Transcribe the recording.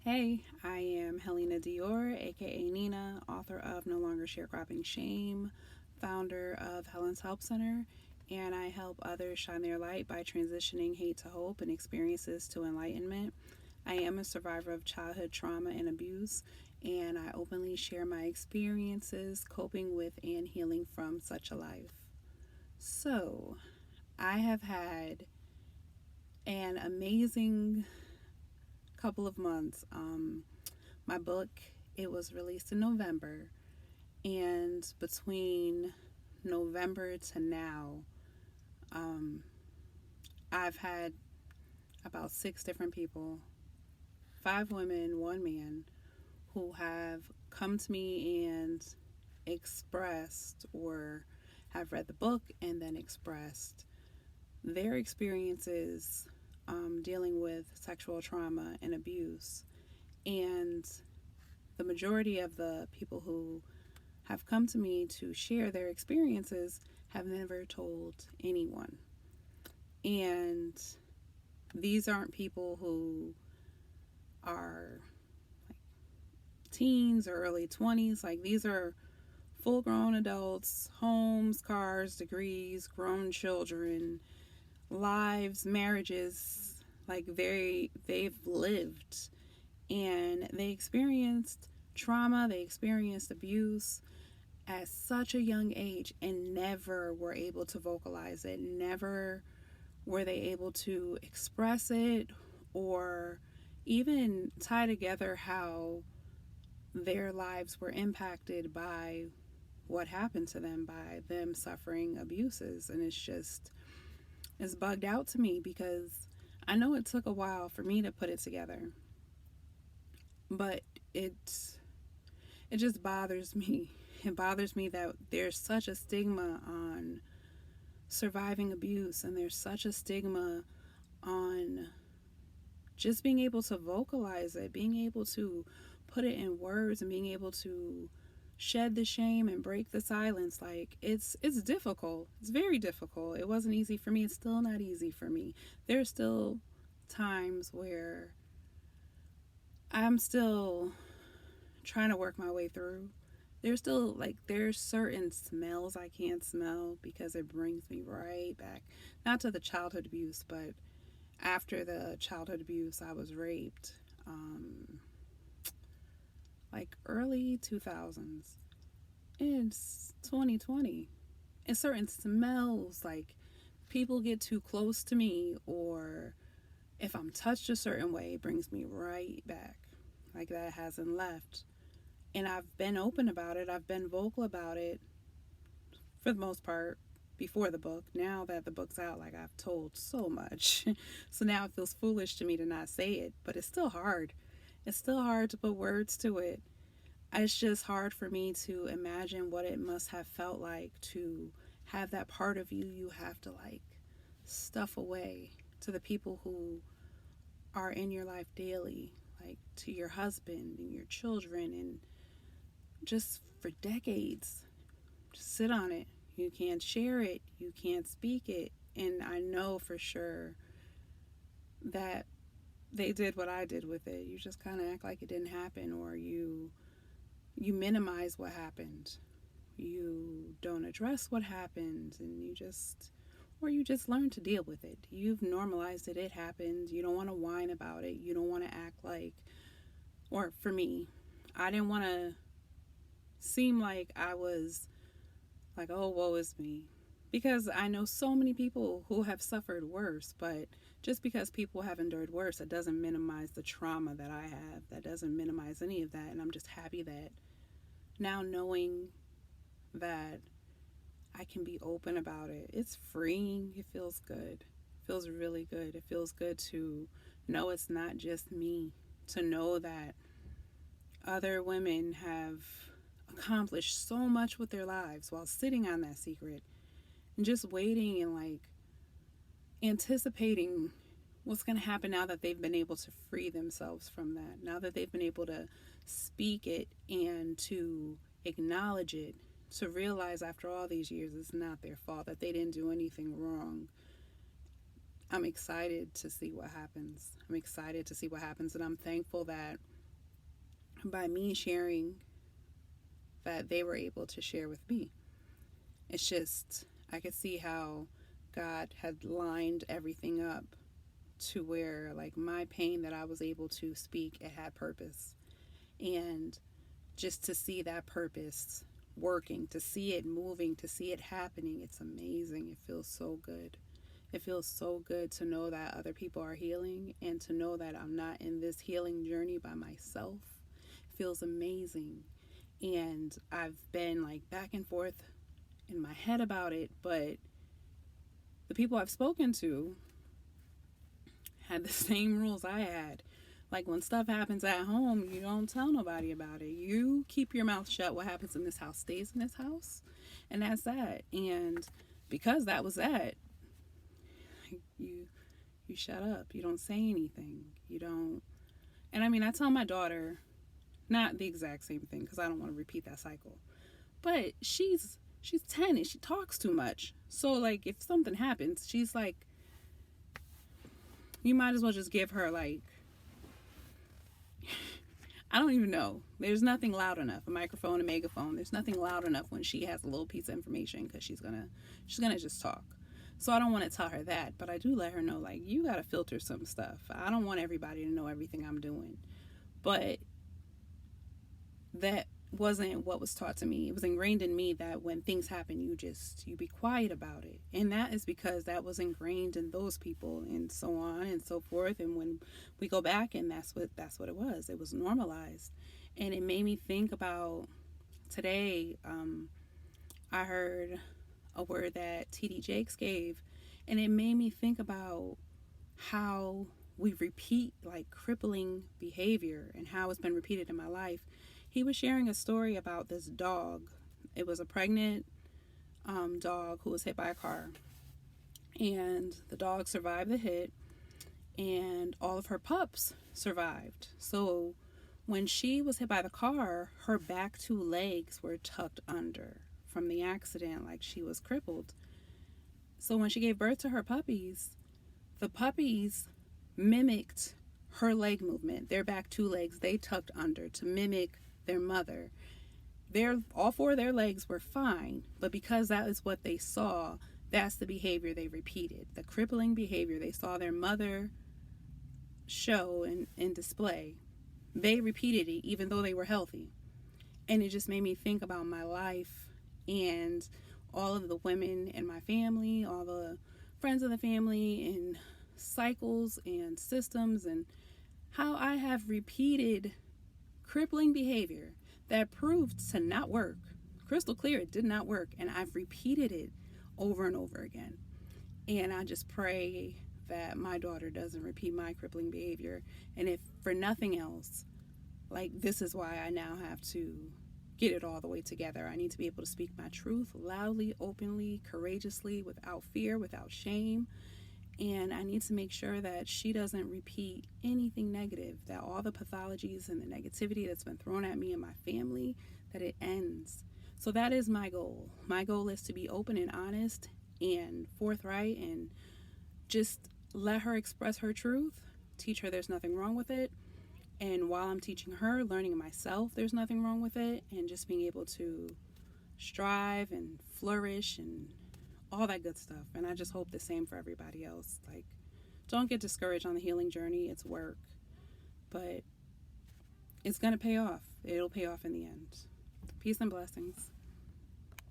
Hey, I am Helena Dior, aka Nina, author of No Longer Sharecropping Shame, founder of Helen's Help Center, and I help others shine their light by transitioning hate to hope and experiences to enlightenment. I am a survivor of childhood trauma and abuse, and I openly share my experiences coping with and healing from such a life. So, I have had an amazing couple of months. My book, it was released in November, and between November to now, um, I've had about six different people, five women, one man, who have come to me and expressed or have read the book and then expressed their experiences dealing with sexual trauma and abuse. And the majority of the people who have come to me to share their experiences have never told anyone. And these aren't people who are like teens or early 20s. Like, these are full grown adults, homes, cars, degrees, grown children, lives, marriages. Like, they've lived and they experienced trauma, they experienced abuse at such a young age and never were able to vocalize it, never were they able to express it or even tie together how their lives were impacted by what happened to them, by them suffering abuses. And it's bugged out to me because I know it took a while for me to put it together, but it just bothers me. It bothers me that there's such a stigma on surviving abuse, and there's such a stigma on just being able to vocalize it, being able to put it in words, and being able to shed the shame and break the silence. Like, it's difficult. It's very difficult. It wasn't easy for me. It's still not easy for me. There's still times where I'm still trying to work my way through. There's certain smells I can't smell because it brings me right back, not to the childhood abuse, but after the childhood abuse. I was raped, like early 2000s. It's 2020. And certain smells, like people get too close to me, or if I'm touched a certain way, it brings me right back. Like, that hasn't left. And I've been open about it, I've been vocal about it for the most part before the book. Now that the book's out, like, I've told so much. So now it feels foolish to me to not say it, but it's still hard. It's still hard to put words to it. It's just hard for me to imagine what it must have felt like to have that part of you have to, like, stuff away to the people who are in your life daily, like to your husband and your children, and just for decades. Just sit on it. You can't share it. You can't speak it. And I know for sure that they did what I did with it. You just kind of act like it didn't happen, or you minimize what happened. You don't address what happened, and you just learn to deal with it. You've normalized it. It happened. You don't want to whine about it. You don't want to act like, or for me, I didn't want to seem like I was like, oh, woe is me. Because I know so many people who have suffered worse, but just because people have endured worse, that doesn't minimize the trauma that I have. That doesn't minimize any of that. And I'm just happy that now, knowing that I can be open about it, it's freeing. It feels good. It feels really good. It feels good to know it's not just me, to know that other women have accomplished so much with their lives while sitting on that secret and just waiting and, like, anticipating what's going to happen now that they've been able to free themselves from that, now that they've been able to speak it and to acknowledge it, to realize after all these years it's not their fault, that they didn't do anything wrong. I'm excited to see what happens. I'm excited to see what happens, and I'm thankful that by me sharing that they were able to share with me. It's just, I could see how God had lined everything up to where, like, my pain that I was able to speak, it had purpose. And just to see that purpose working, to see it moving, to see it happening, it's amazing. It feels so good. It feels so good to know that other people are healing and to know that I'm not in this healing journey by myself. It feels amazing. And I've been like back and forth in my head about it, but the people I've spoken to had the same rules I had. Like, when stuff happens at home, you don't tell nobody about it. You keep your mouth shut. What happens in this house stays in this house. And that's that. And because that was that, you shut up. You don't say anything. You don't. And I mean, I tell my daughter not the exact same thing because I don't want to repeat that cycle. But she's 10 and she talks too much. So, like, if something happens, she's like, you might as well just give her, like, I don't even know. There's nothing loud enough. A microphone, a megaphone. There's nothing loud enough when she has a little piece of information because she's gonna just talk. So I don't want to tell her that, but I do let her know, like, you got to filter some stuff. I don't want everybody to know everything I'm doing. But that wasn't what was taught to me. It was ingrained in me that when things happen, you be quiet about it. And that is because that was ingrained in those people and so on and so forth. And when we go back, and that's what it was. It was normalized. And it made me think about today. I heard a word that T.D. Jakes gave, and it made me think about how we repeat, like, crippling behavior and how it's been repeated in my life. He was sharing a story about this dog. It was a pregnant dog who was hit by a car, and the dog survived the hit, and all of her pups survived. So when she was hit by the car, her back two legs were tucked under from the accident, like she was crippled. So when she gave birth to her puppies, the puppies mimicked her leg movement. Their back two legs, they tucked under to mimic their mother. All four of their legs were fine, but because that is what they saw, that's the behavior they repeated. The crippling behavior they saw their mother show and display. They repeated it even though they were healthy. And it just made me think about my life and all of the women in my family, all the friends of the family, and cycles and systems, and how I have repeated crippling behavior that proved to not work. Crystal clear, it did not work, and I've repeated it over and over again. And I just pray that my daughter doesn't repeat my crippling behavior. And if for nothing else, like, this is why I now have to get it all the way together. I need to be able to speak my truth loudly, openly, courageously, without fear, without shame. And I need to make sure that she doesn't repeat anything negative, that all the pathologies and the negativity that's been thrown at me and my family, that it ends. So that is my goal. My goal is to be open and honest and forthright and just let her express her truth, teach her there's nothing wrong with it. And while I'm teaching her, learning myself there's nothing wrong with it, and just being able to strive and flourish and all that good stuff. And I just hope the same for everybody else. Like, don't get discouraged on the healing journey. It's work, but it's going to pay off. It'll pay off in the end. Peace and blessings.